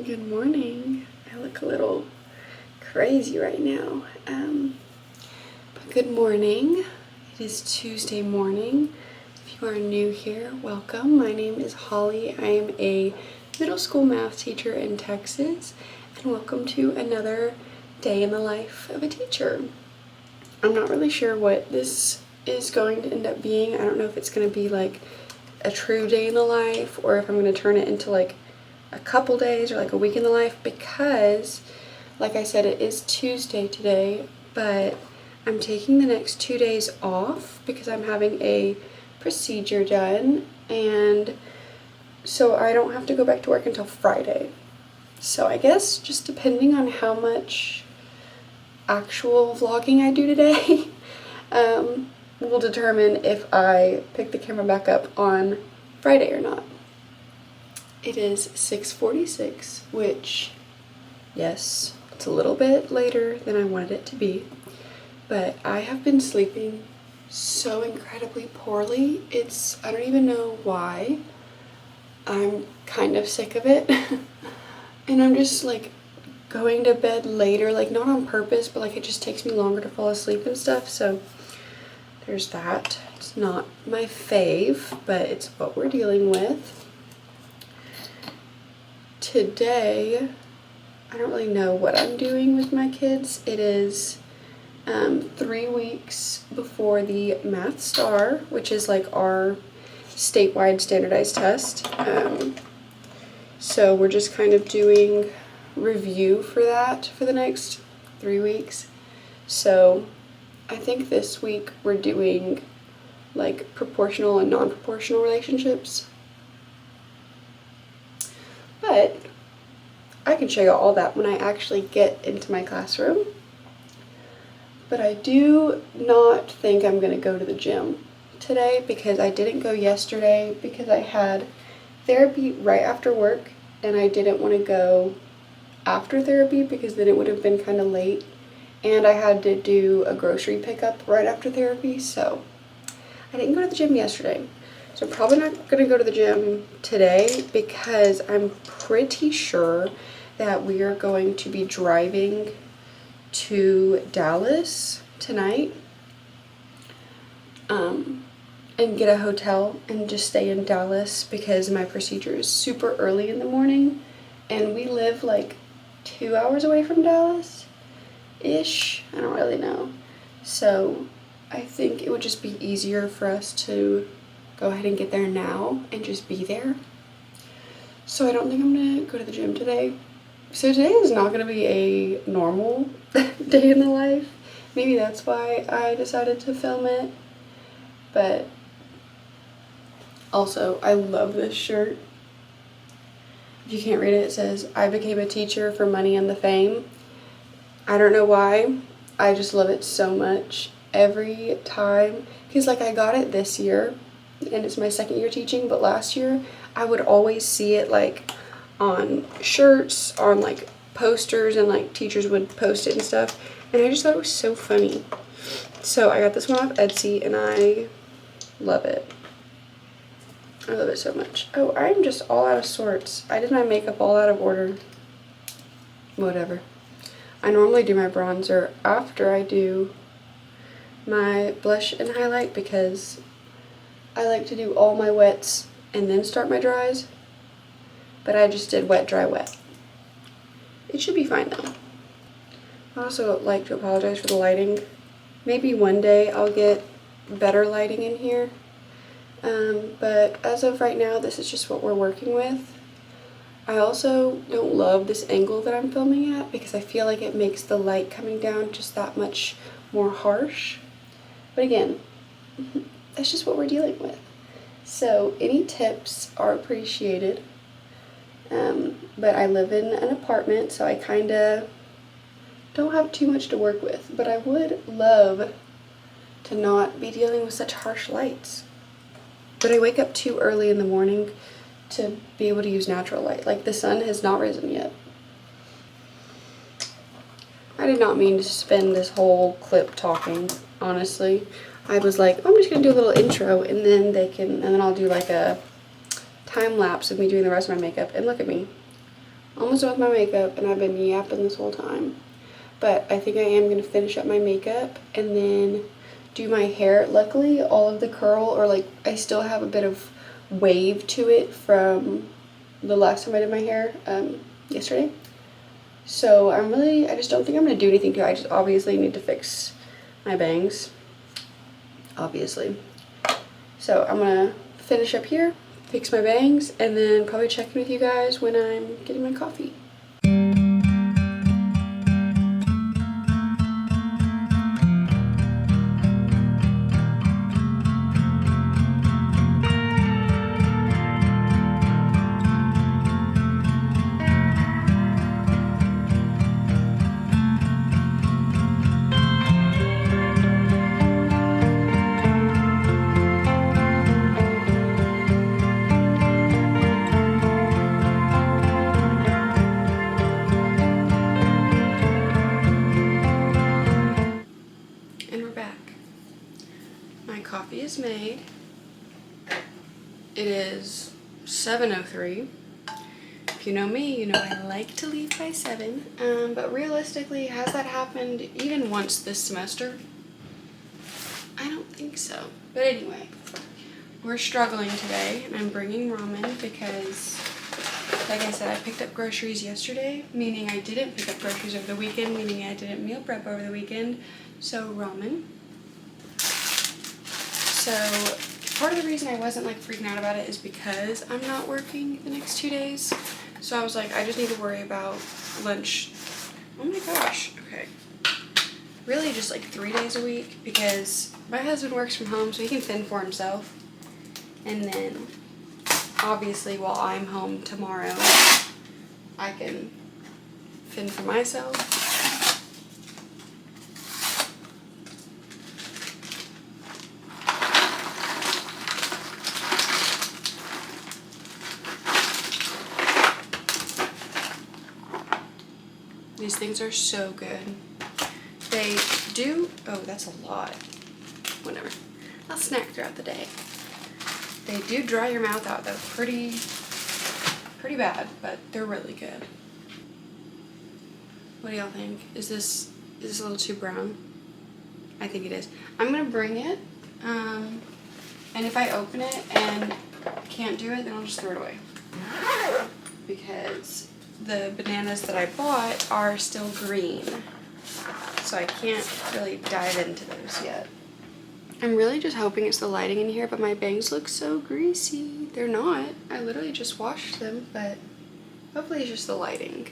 Good morning. I look a little crazy right now. But good morning. It is Tuesday morning. If you are new here, welcome. My name is Holly. I am a middle school math teacher in Texas, and welcome to another day in the life of a teacher. I'm not really sure what this is going to end up being. I don't know if it's going to be like a true day in the life or if I'm going to turn it into like a couple days or like a week in the life, because like I said, it is Tuesday today, but I'm taking the next 2 days off because I'm having a procedure done, and so I don't have to go back to work until Friday. So I guess just depending on how much actual vlogging I do today will determine if I pick the camera back up on Friday or not. It is 6:46, which, yes, it's a little bit later than I wanted it to be, but I have been sleeping so incredibly poorly. I don't even know why. I'm kind of sick of it. And I'm just like going to bed later, like not on purpose, but like it just takes me longer to fall asleep and stuff. So there's that. It's not my fave, but it's what we're dealing with. Today, I don't really know what I'm doing with my kids. It is 3 weeks before the Math Star, which is like our statewide standardized test. So we're just kind of doing review for that for the next 3 weeks. So I think this week we're doing like proportional and non-proportional relationships. But I can show you all that when I actually get into my classroom. But I do not think I'm going to go to the gym today because I didn't go yesterday because I had therapy right after work, and I didn't want to go after therapy because then it would have been kind of late, and I had to do a grocery pickup right after therapy, so I didn't go to the gym yesterday. So I'm probably not going to go to the gym today because I'm pretty sure that we are going to be driving to Dallas tonight and get a hotel and just stay in Dallas because my procedure is super early in the morning, and we live like 2 hours away from Dallas-ish. I don't really know. So I think it would just be easier for us to go ahead and get there now and just be there. So I don't think I'm gonna go to the gym today. So today is not gonna be a normal day in the life. Maybe that's why I decided to film it. But also, I love this shirt. If you can't read it, it says, "I became a teacher for money and the fame." I don't know why. I just love it so much every time. Because like I got it this year, and it's my second year teaching, but last year I would always see it like on shirts, on like posters, and like teachers would post it and stuff, and I just thought it was so funny. So I got this one off Etsy and I love it. I love it so much. Oh, I'm just all out of sorts. I did my makeup all out of order. Whatever. I normally do my bronzer after I do my blush and highlight because I like to do all my wets and then start my dries, but I just did wet, dry, wet. It should be fine though. I also like to apologize for the lighting. Maybe one day I'll get better lighting in here, but as of right now, this is just what we're working with. I also don't love this angle that I'm filming at because I feel like it makes the light coming down just that much more harsh. But again, that's just what we're dealing with. So any tips are appreciated. But I live in an apartment, so I kind of don't have too much to work with. But I would love to not be dealing with such harsh lights. But I wake up too early in the morning to be able to use natural light. Like the sun has not risen yet. I did not mean to spend this whole clip talking, honestly. I was like, oh, I'm just gonna do a little intro and then I'll do like a time lapse of me doing the rest of my makeup. And look at me. almost done with my makeup, and I've been yapping this whole time. But I think I am going to finish up my makeup and then do my hair. Luckily, all of the curl, or like I still have a bit of wave to it from the last time I did my hair yesterday. So I just don't think I'm going to do anything to it. I just obviously need to fix my bangs. Obviously. So I'm going to finish up here, fix my bangs, and then probably check in with you guys when I'm getting my coffee. Coffee is made. It is 7:03. If you know me, you know I like to leave by 7. But realistically, has that happened even once this semester? I don't think so. But anyway, we're struggling today, and I'm bringing ramen because, like I said, I picked up groceries yesterday, meaning I didn't pick up groceries over the weekend, meaning I didn't meal prep over the weekend. So ramen. So part of the reason I wasn't like freaking out about it is because I'm not working the next 2 days. So I was like, I just need to worry about lunch. Oh my gosh, okay. Really just like 3 days a week because my husband works from home so he can fend for himself. And then obviously while I'm home tomorrow, I can fend for myself. These things are so good. They do, oh, that's a lot. Whatever. I'll snack throughout the day. They do dry your mouth out though, pretty bad, but they're really good. What do y'all think? Is this a little too brown? I think it is. I'm gonna bring it, and if I open it and can't do it, then I'll just throw it away. Because the bananas that I bought are still green, so I can't really dive into those yet. I'm really just hoping it's the lighting in here, but my bangs look so greasy. They're not. I literally just washed them, but hopefully it's just the lighting.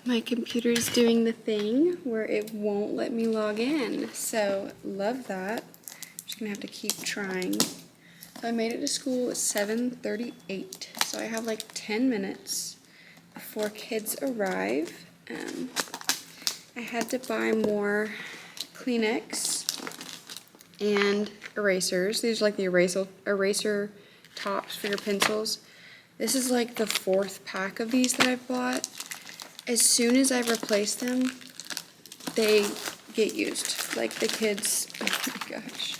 My computer's doing the thing where it won't let me log in, so love that. I'm just gonna have to keep trying. So I made it to school at 7:38, so I have like 10 minutes before kids arrive. I had to buy more Kleenex and erasers. These are like the eraser tops for your pencils. This is like the 4th pack of these that I've bought. As soon as I replace them, they get used. Like the kids, oh my gosh.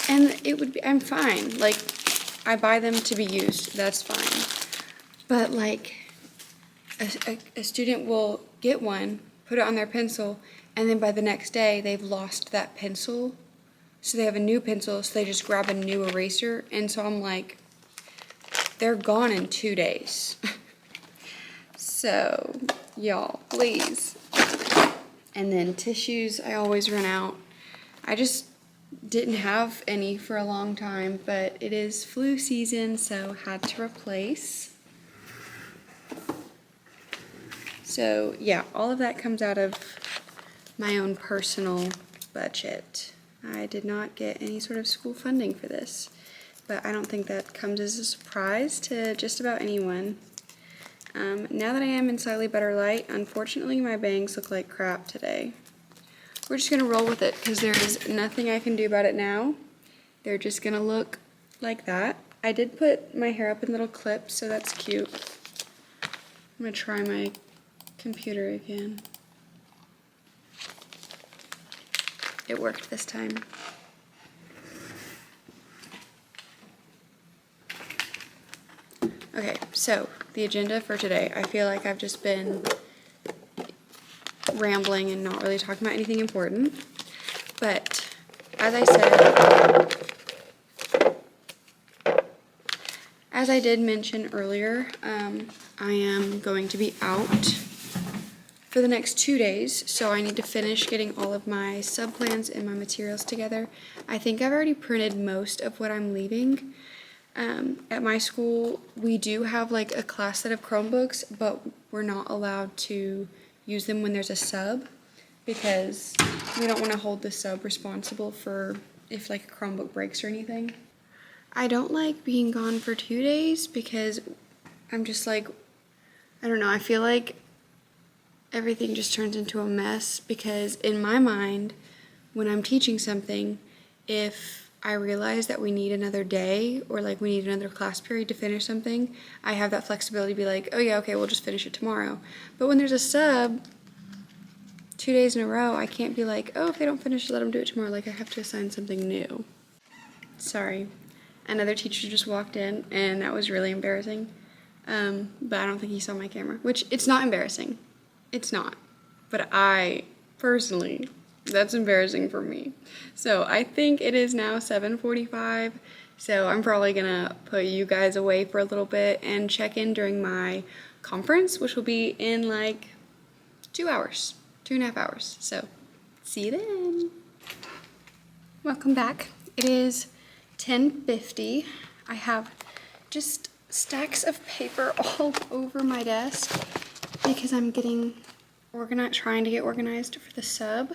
And it would be, I'm fine. Like, I buy them to be used, that's fine. But like, a student will get one, put it on their pencil, and then by the next day, they've lost that pencil. So they have a new pencil, so they just grab a new eraser. And so I'm like, they're gone in 2 days. So, y'all, please And then tissues, I always run out. I just didn't have any for a long time, but it is flu season, so had to replace. So yeah, all of that comes out of my own personal budget. I did not get any sort of school funding for this, but I don't think that comes as a surprise to just about anyone. Now that I am in slightly better light, unfortunately my bangs look like crap today. We're just gonna roll with it because there is nothing I can do about it now. They're just gonna look like that. I did put my hair up in little clips, so that's cute. I'm gonna try my computer again. It worked this time. Okay, so the agenda for today. I feel like I've just been rambling and not really talking about anything important. But as I did mention earlier, I am going to be out for the next 2 days, so I need to finish getting all of my sub plans and my materials together. I think I've already printed most of what I'm leaving. At my school, we do have like a class set of Chromebooks, but we're not allowed to use them when there's a sub because we don't want to hold the sub responsible for if like a Chromebook breaks or anything. I don't like being gone for 2 days because I'm just like, I don't know, I feel like everything just turns into a mess because in my mind, when I'm teaching something, if I realize that we need another day or like we need another class period to finish something, I have that flexibility to be like, oh yeah, okay, we'll just finish it tomorrow. But when there's a sub, 2 days in a row, I can't be like, oh, if they don't finish, let them do it tomorrow. Like I have to assign something new. Sorry. Another teacher just walked in and that was really embarrassing. But I don't think he saw my camera, which it's not embarrassing. It's not. But I personally, that's embarrassing for me. So I think it is now 7:45. So I'm probably gonna put you guys away for a little bit and check in during my conference, which will be in like 2 hours, 2.5 hours. So see you then. Welcome back. It is 10:50. I have just stacks of paper all over my desk because I'm getting organized, trying to get organized for the sub,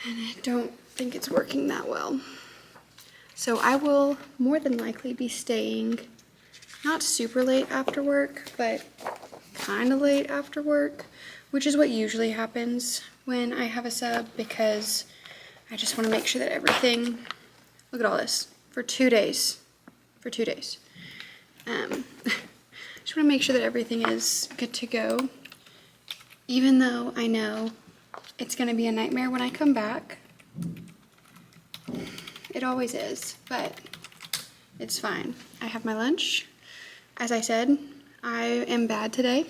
and I don't think it's working that well. So I will more than likely be staying not super late after work, but kind of late after work, which is what usually happens when I have a sub because I just want to make sure that everything, look at all this, for 2 days, just want to make sure that everything is good to go, even though I know it's going to be a nightmare when I come back. It always is, but it's fine. I have my lunch. As I said, I am bad today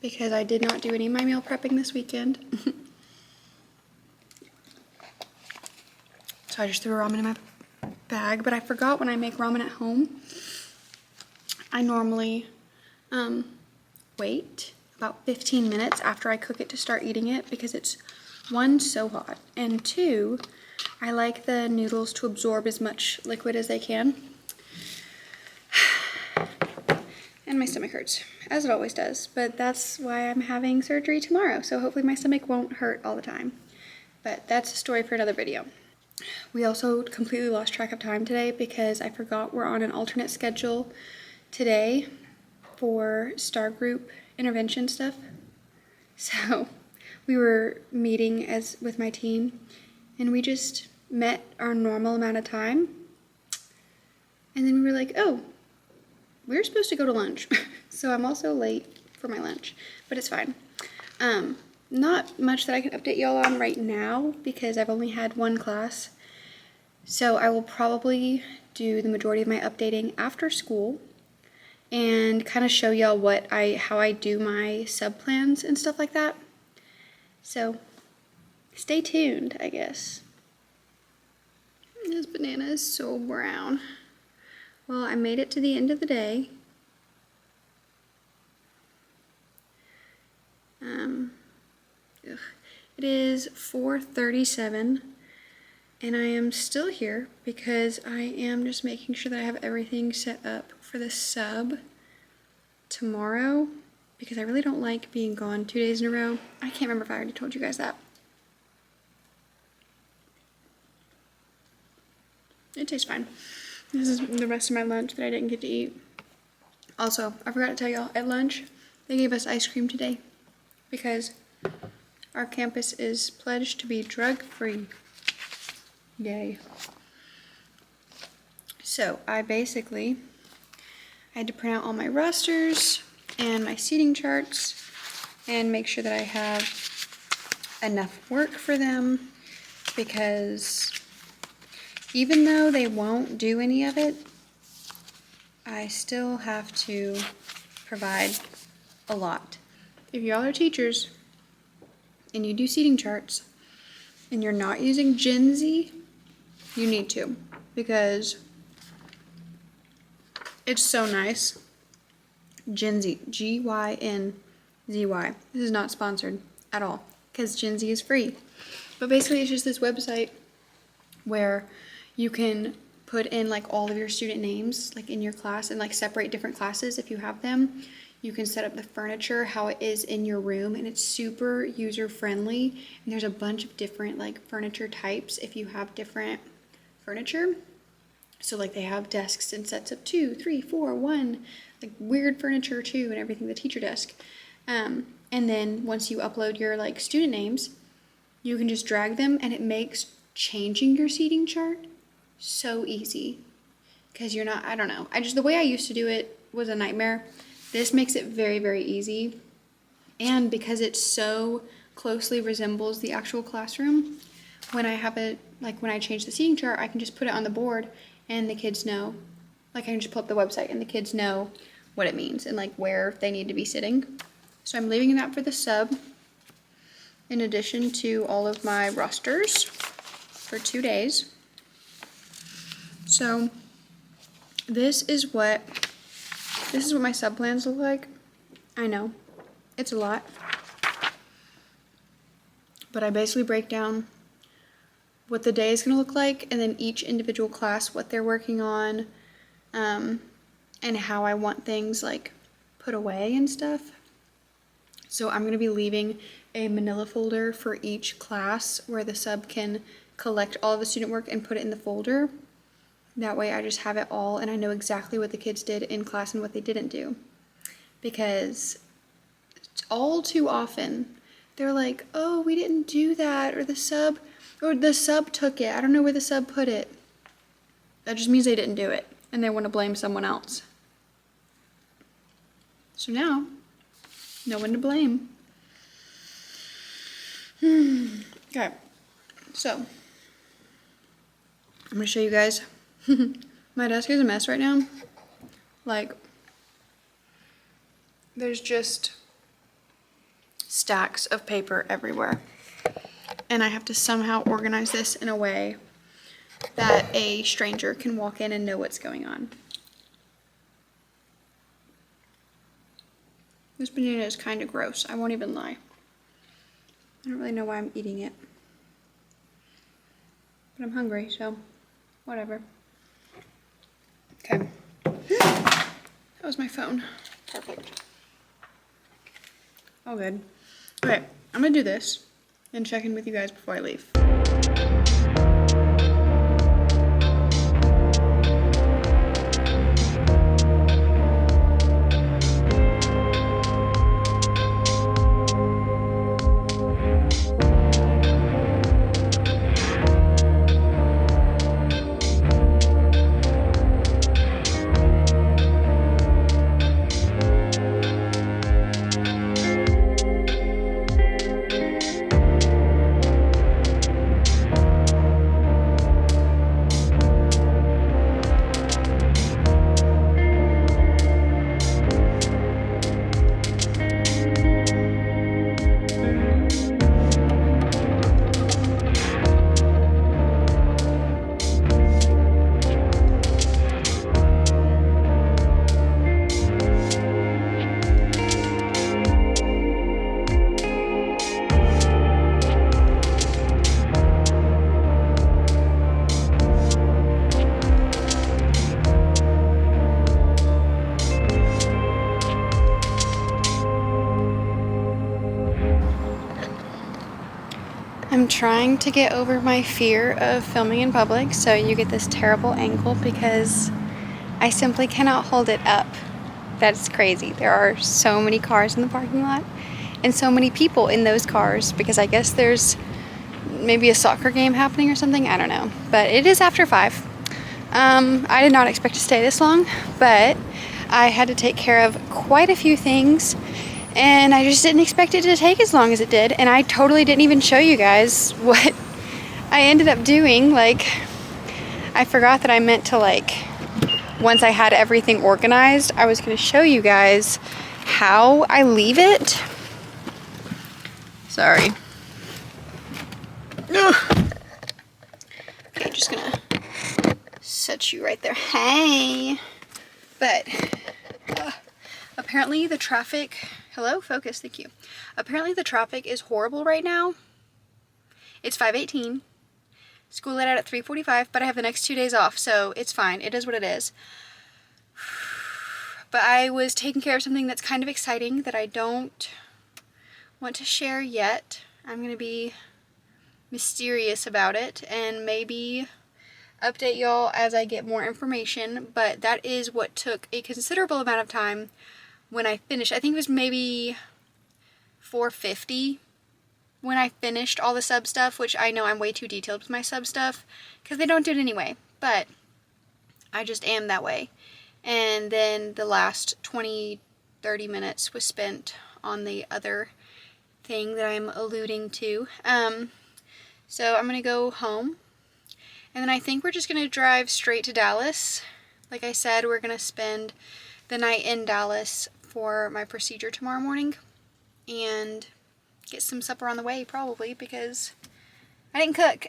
because I did not do any of my meal prepping this weekend. So I just threw ramen in my bag, but I forgot when I make ramen at home, I normally wait about 15 minutes after I cook it to start eating it because it's, one, so hot, and two, I like the noodles to absorb as much liquid as they can. And my stomach hurts, as it always does, but that's why I'm having surgery tomorrow, so hopefully my stomach won't hurt all the time. But that's a story for another video. We also completely lost track of time today because I forgot we're on an alternate schedule today for star group intervention stuff. So we were meeting with my team and we just met our normal amount of time. And then we were like, oh, we're supposed to go to lunch. So I'm also late for my lunch, but it's fine. Not much that I can update y'all on right now because I've only had one class. So I will probably do the majority of my updating after school and kind of show y'all how I do my sub plans and stuff like that. So stay tuned, I guess. This banana is so brown. Well, I made it to the end of the day. It is 4:37 and I am still here because I am just making sure that I have everything set up for the sub tomorrow because I really don't like being gone 2 days in a row. I can't remember if I already told you guys that. It tastes fine. This is the rest of my lunch that I didn't get to eat. Also, I forgot to tell y'all, at lunch, they gave us ice cream today because our campus is pledged to be drug-free. Yay. So, I had to print out all my rosters and my seating charts and make sure that I have enough work for them because even though they won't do any of it, I still have to provide a lot. If y'all are teachers and you do seating charts and you're not using Gen Z, you need to because it's so nice. Gen Z, G-Y-N-Z-Y. This is not sponsored at all because Gen Z is free. But basically it's just this website where you can put in like all of your student names like in your class and like separate different classes if you have them. You can set up the furniture how it is in your room and it's super user friendly. And there's a bunch of different like furniture types if you have different furniture. So like they have desks in sets of 2, 3, 4, 1, like weird furniture too and everything, the teacher desk. And then once you upload your like student names, you can just drag them and it makes changing your seating chart so easy because you're not, I don't know. The way I used to do it was a nightmare. This makes it very, very easy. And because it so closely resembles the actual classroom, when I have it, like when I change the seating chart, I can just put it on the board and the kids know, like I can just pull up the website and the kids know what it means and like where they need to be sitting. So I'm leaving that for the sub in addition to all of my rosters for 2 days. So this is what my sub plans look like. I know, it's a lot. But I basically break down what the day is going to look like and then each individual class, what they're working on, and how I want things like put away and stuff. So I'm going to be leaving a manila folder for each class where the sub can collect all of the student work and put it in the folder. That way I just have it all and I know exactly what the kids did in class and what they didn't do. Because all too often they're like, oh, we didn't do that, or the sub took it. I don't know where the sub put it. That just means they didn't do it and they want to blame someone else. So now, no one to blame. Okay, so I'm gonna show you guys. My desk is a mess right now. Like, there's just stacks of paper everywhere. And I have to somehow organize this in a way that a stranger can walk in and know what's going on. This banana is kind of gross, I won't even lie. I don't really know why I'm eating it. But I'm hungry, so whatever. Okay. That was my phone. Perfect. All good. Okay, I'm gonna do this and check in with you guys before I leave. trying to get over my fear of filming in public, so you get this terrible angle because I simply cannot hold it up. That's crazy. There are so many cars in the parking lot and so many people in those cars because I guess there's maybe a soccer game happening or something. I don't know. But it is after 5. I did not expect to stay this long, but I had to take care of quite a few things and I just didn't expect it to take as long as it did, and I totally didn't even show you guys what I ended up doing. Like, I forgot that I meant to, like, once I had everything organized, I was going to show you guys how I leave it. Sorry. Ugh. Okay, just gonna set you right there. Hey! But, apparently the traffic... Hello? Focus, thank you. Apparently the traffic is horrible right now. It's 5:18. School let out at 3:45, but I have the next 2 days off, so it's fine. It is what it is. But I was taking care of something that's kind of exciting that I don't want to share yet. I'm going to be mysterious about it and maybe update y'all as I get more information, but that is what took a considerable amount of time when I finished. I think it was maybe 4:50 when I finished all the sub stuff, which I know I'm way too detailed with my sub stuff because they don't do it anyway, but I just am that way. And then the last 20-30 minutes was spent on the other thing that I'm alluding to. So I'm gonna go home, and then I think we're just gonna drive straight to Dallas. Like I said, we're gonna spend the night in Dallas for my procedure tomorrow morning and get some supper on the way, probably, because I didn't cook.